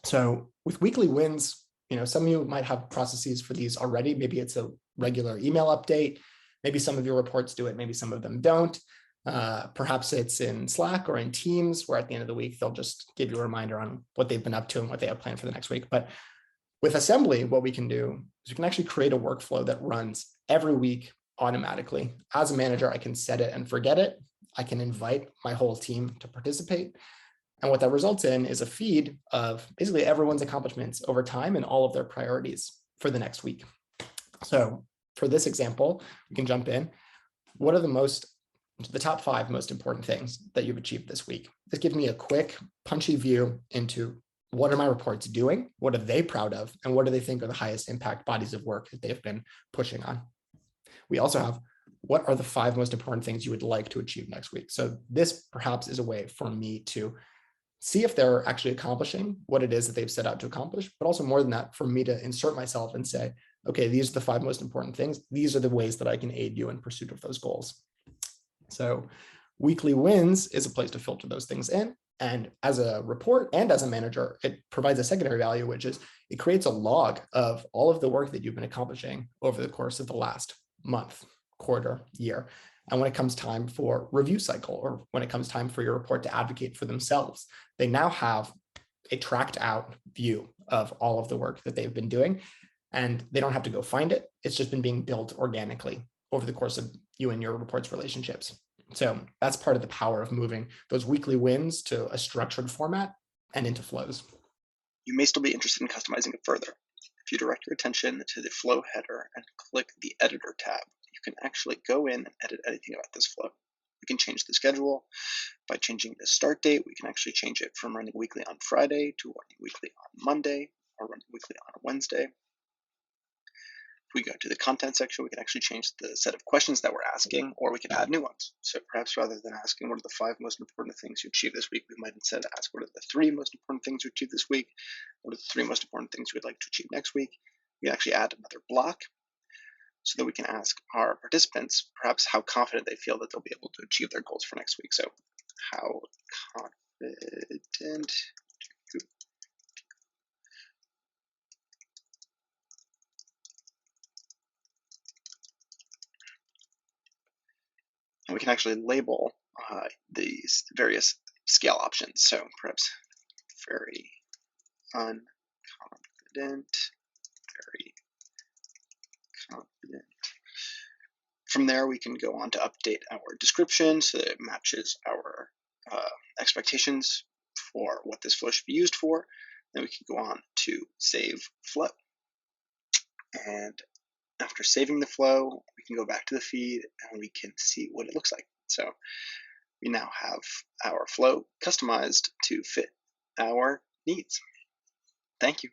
So with weekly wins, some of you might have processes for these already. Maybe it's a regular email update. Maybe some of your reports do it. Maybe some of them don't. Perhaps it's in Slack or in Teams, where at the end of the week, they'll just give you a reminder on what they've been up to and what they have planned for the next week. But with Assembly, what we can do is we can actually create a workflow that runs every week automatically. As a manager, I can set it and forget it. I can invite my whole team to participate. And what that results in is a feed of basically everyone's accomplishments over time and all of their priorities for the next week. So for this example, we can jump in. What are the top 5 most important things that you've achieved this week? This gives me a quick, punchy view into what are my reports doing? What are they proud of? And what do they think are the highest impact bodies of work that they've been pushing on? We also have, what are the 5 most important things you would like to achieve next week? So this perhaps is a way for me to see if they're actually accomplishing what it is that they've set out to accomplish, but also more than that, for me to insert myself and say, okay, these are the 5 most important things. These are the ways that I can aid you in pursuit of those goals. So weekly wins is a place to filter those things in. And as a report and as a manager, it provides a secondary value, which is it creates a log of all of the work that you've been accomplishing over the course of the last month, quarter, year. And when it comes time for review cycle, or when it comes time for your report to advocate for themselves, they now have a tracked out view of all of the work that they've been doing. And they don't have to go find it. It's just been being built organically over the course of you and your reports relationships. So that's part of the power of moving those weekly wins to a structured format and into flows. You may still be interested in customizing it further. If you direct your attention to the flow header and click the editor tab, you can actually go in and edit anything about this flow. We can change the schedule. By changing the start date, we can actually change it from running weekly on Friday to running weekly on Monday, or running weekly on Wednesday. If we go to the content section, we can actually change the set of questions that we're asking, or we can add new ones. So perhaps rather than asking what are the 5 most important things you achieved this week, we might instead ask what are the 3 most important things you achieved this week, what are the 3 most important things we'd like to achieve next week. We can actually add another block so that we can ask our participants perhaps how confident they feel that they'll be able to achieve their goals for next week. So how confident and we can actually label these various scale options. So perhaps very unconfident, very confident. From there, we can go on to update our description so that it matches our expectations for what this flow should be used for. Then we can go on to save flow. And after saving the flow, we can go back to the feed and we can see what it looks like. So we now have our flow customized to fit our needs. Thank you.